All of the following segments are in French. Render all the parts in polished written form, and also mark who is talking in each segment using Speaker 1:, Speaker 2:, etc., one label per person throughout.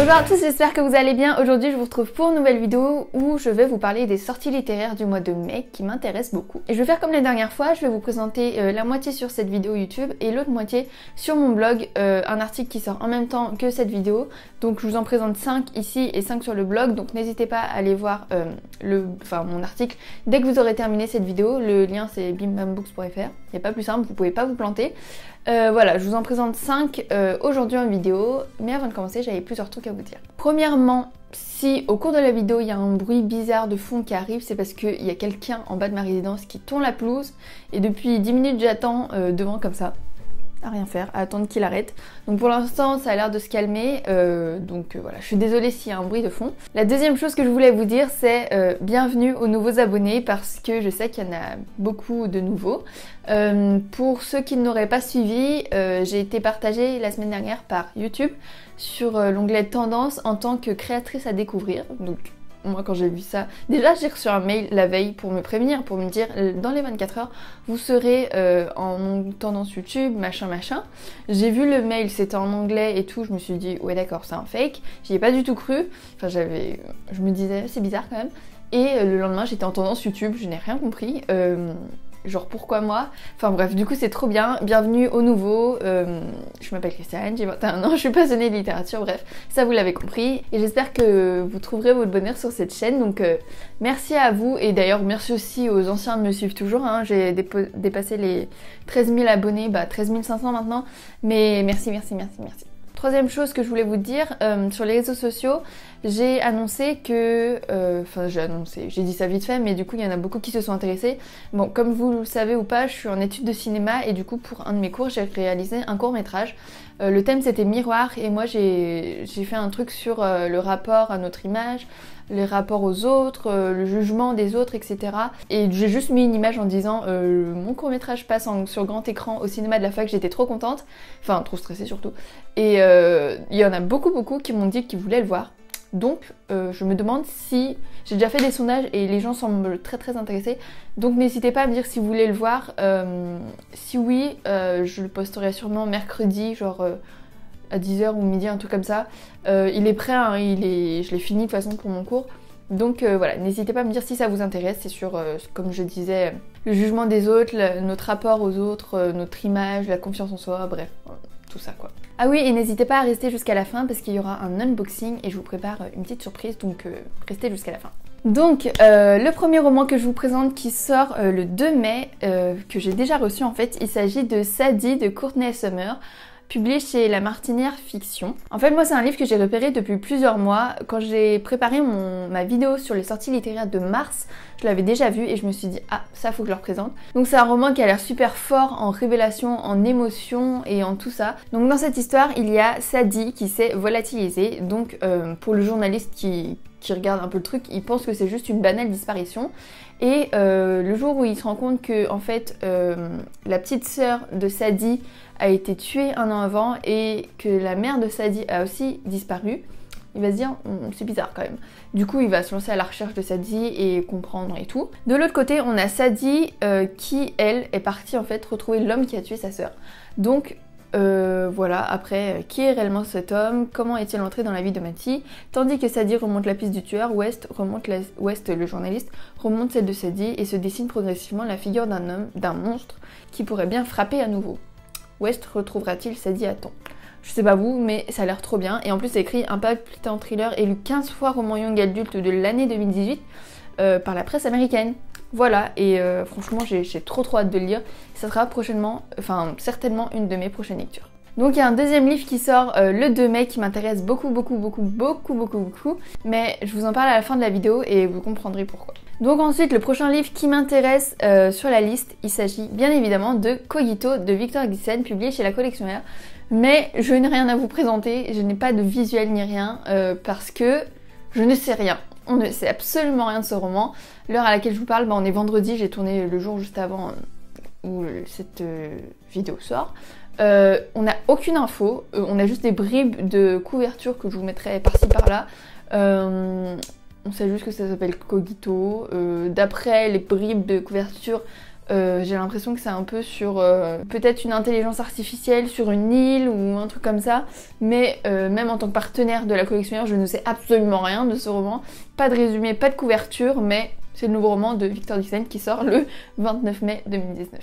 Speaker 1: Bonjour à tous, j'espère que vous allez bien. Aujourd'hui je vous retrouve pour une nouvelle vidéo où je vais vous parler des sorties littéraires du mois de mai qui m'intéressent beaucoup. Et je vais faire comme la dernière fois, je vais vous présenter la moitié sur cette vidéo YouTube et l'autre moitié sur mon blog, un article qui sort en même temps que cette vidéo. Donc je vous en présente 5 ici et 5 sur le blog, donc n'hésitez pas à aller voir mon article dès que vous aurez terminé cette vidéo. Le lien c'est bimbambooks.fr, il n'y a pas plus simple, vous pouvez pas vous planter. Voilà, je vous en présente 5 aujourd'hui en vidéo, mais avant de commencer j'avais plusieurs trucs à vous dire. Premièrement, si au cours de la vidéo il y a un bruit bizarre de fond qui arrive, c'est parce qu'il y a quelqu'un en bas de ma résidence qui tourne la pelouse et depuis 10 minutes j'attends devant comme ça, à rien faire, à attendre qu'il arrête. Donc pour l'instant ça a l'air de se calmer, voilà, je suis désolée s'il y a un bruit de fond. La deuxième chose que je voulais vous dire c'est bienvenue aux nouveaux abonnés parce que je sais qu'il y en a beaucoup de nouveaux. Pour ceux qui n'auraient pas suivi, j'ai été partagée la semaine dernière par YouTube sur l'onglet Tendance en tant que créatrice à découvrir. Donc moi quand j'ai vu ça, déjà j'ai reçu un mail la veille pour me prévenir, pour me dire dans les 24 heures vous serez en tendance YouTube, machin machin. J'ai vu le mail, c'était en anglais et tout, je me suis dit ouais d'accord c'est un fake, j'y ai pas du tout cru, enfin je me disais c'est bizarre quand même. Et le lendemain j'étais en tendance YouTube, je n'ai rien compris. Genre pourquoi moi? Enfin bref, du coup c'est trop bien, bienvenue au nouveau, je m'appelle Christiane, j'ai 21 ans, je suis passionnée de littérature, bref, ça vous l'avez compris. Et j'espère que vous trouverez votre bonheur sur cette chaîne, donc merci à vous. Et d'ailleurs merci aussi aux anciens de me suivre toujours, hein. J'ai dépassé les 13 000 abonnés, 13 500 maintenant, mais merci. Troisième chose que je voulais vous dire, sur les réseaux sociaux, j'ai annoncé que... j'ai dit ça vite fait, mais du coup il y en a beaucoup qui se sont intéressés. Bon, comme vous le savez ou pas, je suis en études de cinéma et du coup pour un de mes cours, j'ai réalisé un court-métrage. Le thème c'était miroir et moi j'ai fait un truc sur le rapport à notre image, les rapports aux autres, le jugement des autres, etc. Et j'ai juste mis une image en disant mon court-métrage passe sur grand écran au cinéma de la fac, j'étais trop contente, enfin trop stressée surtout. Et il y en a beaucoup qui m'ont dit qu'ils voulaient le voir. Donc je me demande si... J'ai déjà fait des sondages et les gens semblent très intéressés. Donc n'hésitez pas à me dire si vous voulez le voir. Si oui, je le posterai sûrement mercredi, genre à 10h ou midi, un truc comme ça. Il est prêt, hein, je l'ai fini de toute façon pour mon cours. Donc voilà, n'hésitez pas à me dire si ça vous intéresse. C'est sur, comme je disais, le jugement des autres, notre rapport aux autres, notre image, la confiance en soi, bref. Tout ça quoi. Ah oui, et n'hésitez pas à rester jusqu'à la fin parce qu'il y aura un unboxing et je vous prépare une petite surprise, donc restez jusqu'à la fin. Donc le premier roman que je vous présente qui sort le 2 mai, que j'ai déjà reçu en fait, il s'agit de Sadie de Courtney Summer, publié chez La Martinière Fiction. En fait moi c'est un livre que j'ai repéré depuis plusieurs mois. Quand j'ai préparé ma vidéo sur les sorties littéraires de mars, je l'avais déjà vu et je me suis dit ah ça faut que je le représente. Donc c'est un roman qui a l'air super fort en révélation, en émotion et en tout ça. Donc dans cette histoire il y a Sadie qui s'est volatilisée. Donc pour le journaliste qui regarde un peu le truc, il pense que c'est juste une banale disparition. Et le jour où il se rend compte que en fait la petite sœur de Sadie a été tuée un an avant et que la mère de Sadie a aussi disparu, il va se dire c'est bizarre quand même. Du coup il va se lancer à la recherche de Sadie et comprendre et tout. De l'autre côté on a Sadie qui elle est partie en fait retrouver l'homme qui a tué sa sœur. Donc voilà, après, qui est réellement cet homme? Comment est-il entré dans la vie de Matty? Tandis que Sadie remonte la piste du tueur, West, le journaliste, remonte celle de Sadie et se dessine progressivement la figure d'un homme, d'un monstre, qui pourrait bien frapper à nouveau. West retrouvera-t-il Sadie à temps? Je sais pas vous, mais ça a l'air trop bien. Et en plus, c'est écrit un palpitant thriller élu 15 fois roman young adulte de l'année 2018 par la presse américaine. Voilà, et franchement j'ai trop hâte de le lire. Ça sera certainement une de mes prochaines lectures. Donc il y a un deuxième livre qui sort le 2 mai qui m'intéresse beaucoup, mais je vous en parle à la fin de la vidéo et vous comprendrez pourquoi. Donc ensuite le prochain livre qui m'intéresse sur la liste, il s'agit bien évidemment de Cogito de Victor Glyssen, publié chez La Collection R. Mais je n'ai rien à vous présenter, je n'ai pas de visuel ni rien parce que je ne sais rien. On ne sait absolument rien de ce roman. L'heure à laquelle je vous parle, on est vendredi, j'ai tourné le jour juste avant où cette vidéo sort. On n'a aucune info, on a juste des bribes de couverture que je vous mettrai par-ci par-là. On sait juste que ça s'appelle Cogito. D'après les bribes de couverture, J'ai l'impression que c'est un peu sur peut-être une intelligence artificielle sur une île ou un truc comme ça, mais même en tant que partenaire de la collectionneur, je ne sais absolument rien de ce roman. Pas de résumé, pas de couverture, mais c'est le nouveau roman de Victor Dixon qui sort le 29 mai 2019.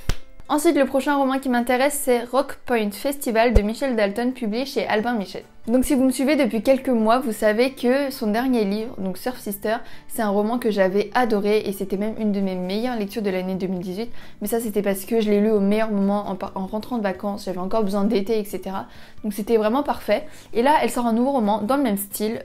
Speaker 1: Ensuite, le prochain roman qui m'intéresse, c'est Rock Point Festival de Michel Dalton, publié chez Albin Michel. Donc si vous me suivez depuis quelques mois, vous savez que son dernier livre, donc Surf Sister, c'est un roman que j'avais adoré et c'était même une de mes meilleures lectures de l'année 2018. Mais ça c'était parce que je l'ai lu au meilleur moment en rentrant de vacances, j'avais encore besoin d'été, etc. Donc c'était vraiment parfait. Et là, elle sort un nouveau roman dans le même style.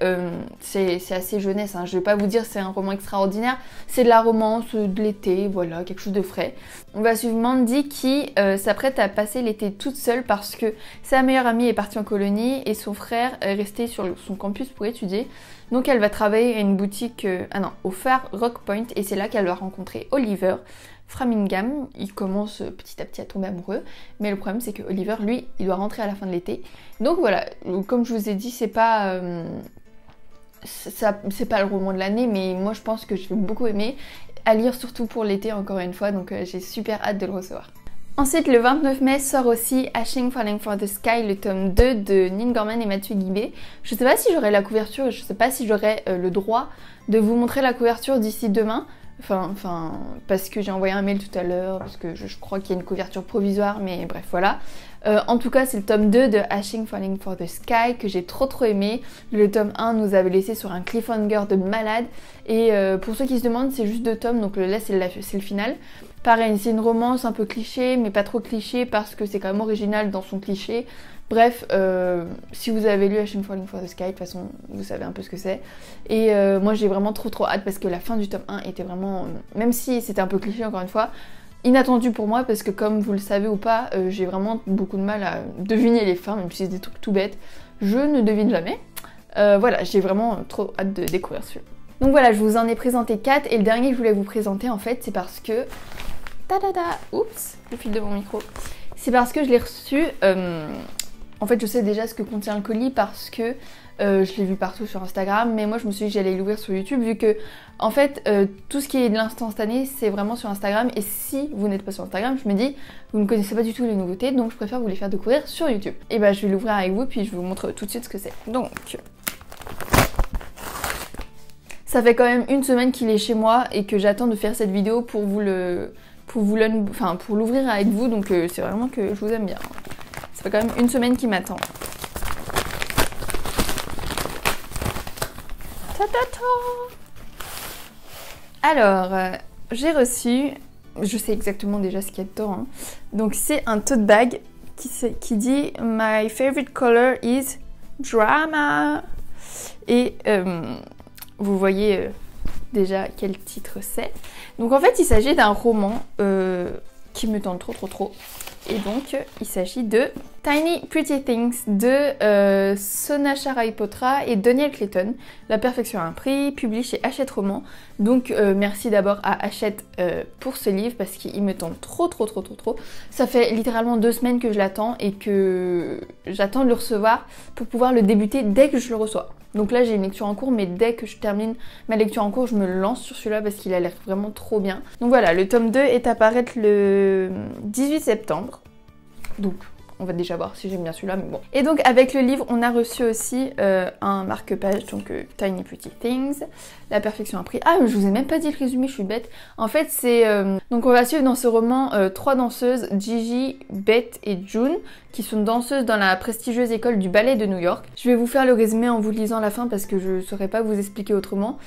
Speaker 1: C'est assez jeunesse, hein. Je vais pas vous dire c'est un roman extraordinaire. C'est de la romance, de l'été, voilà, quelque chose de frais. On va suivre Mandy qui s'apprête à passer l'été toute seule parce que sa meilleure amie est partie en colonie et son frère est resté sur son campus pour étudier. Donc elle va travailler à une boutique, au Far Rock Point, et c'est là qu'elle va rencontrer Oliver Framingham. Il commence petit à petit à tomber amoureux, mais le problème c'est que Oliver, lui, il doit rentrer à la fin de l'été. Donc voilà, comme je vous ai dit, c'est pas le roman de l'année, mais moi je pense que je vais beaucoup aimer, à lire surtout pour l'été encore une fois, donc j'ai super hâte de le recevoir. Ensuite, le 29 mai sort aussi Ashing Falling for the Sky, le tome 2 de Nin Gorman et Mathieu Guibé. Je sais pas si j'aurai la couverture et je sais pas si j'aurai le droit de vous montrer la couverture d'ici demain. Enfin, parce que j'ai envoyé un mail tout à l'heure, parce que je crois qu'il y a une couverture provisoire, mais bref, voilà. En tout cas, c'est le tome 2 de Ashing Falling for the Sky que j'ai trop aimé. Le tome 1 nous avait laissé sur un cliffhanger de malade. Et pour ceux qui se demandent, c'est juste 2 tomes, donc là c'est le final. Pareil, c'est une romance un peu cliché, mais pas trop cliché parce que c'est quand même original dans son cliché. Bref, si vous avez lu Ashing Falling for the Sky, de toute façon, vous savez un peu ce que c'est. Et moi, j'ai vraiment trop hâte parce que la fin du tome 1 était vraiment... même si c'était un peu cliché, encore une fois, inattendu pour moi parce que comme vous le savez ou pas, j'ai vraiment beaucoup de mal à deviner les fins, même si c'est des trucs tout bêtes. Je ne devine jamais. Voilà, j'ai vraiment trop hâte de découvrir celui-là. Donc voilà, je vous en ai présenté 4 et le dernier que je voulais vous présenter en fait, c'est parce que... Oups, le fil de mon micro. C'est parce que je l'ai reçu... En fait, je sais déjà ce que contient le colis parce que je l'ai vu partout sur Instagram, mais moi je me suis dit que j'allais l'ouvrir sur YouTube vu que, en fait, tout ce qui est de l'instantané, c'est vraiment sur Instagram. Et si vous n'êtes pas sur Instagram, je me dis, vous ne connaissez pas du tout les nouveautés, donc je préfère vous les faire découvrir sur YouTube. Et bah, je vais l'ouvrir avec vous, puis je vous montre tout de suite ce que c'est. Donc... ça fait quand même une semaine qu'il est chez moi et que j'attends de faire cette vidéo pour l'ouvrir avec vous, donc c'est vraiment que je vous aime bien. Ça fait quand même une semaine qu'il m'attend. Alors, j'ai reçu, je sais exactement déjà ce qu'il y a dedans, hein. Donc c'est un tote bag qui dit « My favorite color is drama ». Et vous voyez déjà quel titre c'est. Donc en fait il s'agit d'un roman qui me tente trop. Et donc il s'agit de Tiny Pretty Things de Sona Charaipotra et Daniel Clayton. La perfection a un prix, publié chez Hachette Roman. Donc merci d'abord à Hachette pour ce livre parce qu'il me tente trop. Ça fait littéralement 2 semaines que je l'attends et que j'attends de le recevoir pour pouvoir le débuter dès que je le reçois. Donc là j'ai une lecture en cours, mais dès que je termine ma lecture en cours, je me lance sur celui-là parce qu'il a l'air vraiment trop bien. Donc voilà, le tome 2 est à paraître le 18 septembre. Donc on va déjà voir si j'aime bien celui-là, mais bon. Et donc avec le livre, on a reçu aussi un marque-page, donc Tiny Pretty Things, La perfection a pris. Ah, mais je vous ai même pas dit le résumé, je suis bête. En fait, c'est... donc on va suivre dans ce roman 3 danseuses, Gigi, Beth et June, qui sont danseuses dans la prestigieuse école du ballet de New York. Je vais vous faire le résumé en vous lisant la fin parce que je saurais pas vous expliquer autrement.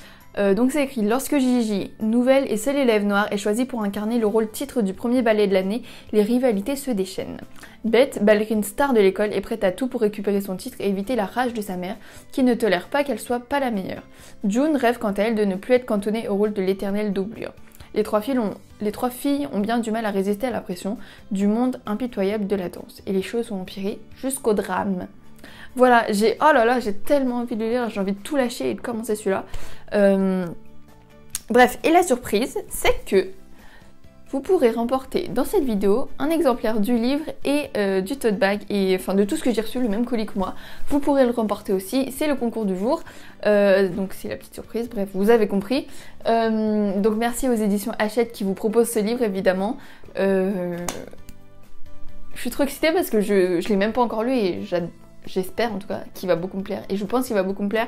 Speaker 1: Donc c'est écrit: lorsque Gigi, nouvelle et seule élève noire, est choisie pour incarner le rôle titre du premier ballet de l'année, les rivalités se déchaînent. Beth, ballerine star de l'école, est prête à tout pour récupérer son titre et éviter la rage de sa mère, qui ne tolère pas qu'elle soit pas la meilleure. June rêve quant à elle de ne plus être cantonnée au rôle de l'éternelle doublure. Les trois filles ont bien du mal à résister à la pression du monde impitoyable de la danse, et les choses ont empiré jusqu'au drame. Voilà, oh là là, j'ai tellement envie de le lire, j'ai envie de tout lâcher et de commencer celui-là. Bref, et la surprise, c'est que vous pourrez remporter dans cette vidéo un exemplaire du livre et du tote bag et enfin de tout ce que j'ai reçu, le même colis que moi. Vous pourrez le remporter aussi, c'est le concours du jour, donc c'est la petite surprise, bref vous avez compris. Donc merci aux éditions Hachette qui vous proposent ce livre évidemment. Je suis trop excitée parce que je l'ai même pas encore lu et j'espère en tout cas qu'il va beaucoup me plaire et je pense qu'il va beaucoup me plaire.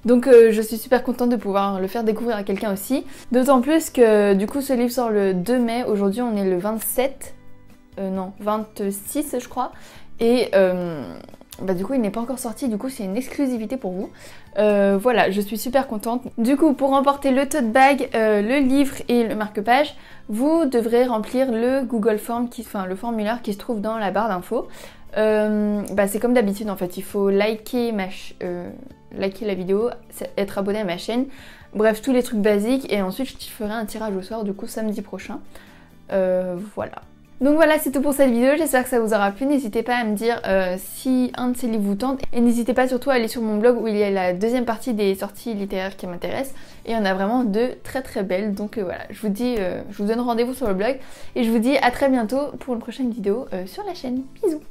Speaker 1: Donc je suis super contente de pouvoir le faire découvrir à quelqu'un aussi. D'autant plus que du coup ce livre sort le 2 mai, aujourd'hui on est le 27, non 26 je crois. Et bah du coup il n'est pas encore sorti, du coup c'est une exclusivité pour vous. Voilà, je suis super contente. Du coup pour remporter le tote bag, le livre et le marque-page, vous devrez remplir le Google Form, enfin le formulaire qui se trouve dans la barre d'infos. Bah c'est comme d'habitude en fait, il faut liker la vidéo, être abonné à ma chaîne, bref tous les trucs basiques et ensuite je ferai un tirage au sort du coup samedi prochain. Voilà. Donc voilà, c'est tout pour cette vidéo, j'espère que ça vous aura plu. N'hésitez pas à me dire si un de ces livres vous tente. Et n'hésitez pas surtout à aller sur mon blog où il y a la deuxième partie des sorties littéraires qui m'intéressent. Et il y en a vraiment de très très belles. Donc voilà, je vous donne rendez-vous sur le blog. Et je vous dis à très bientôt pour une prochaine vidéo sur la chaîne. Bisous!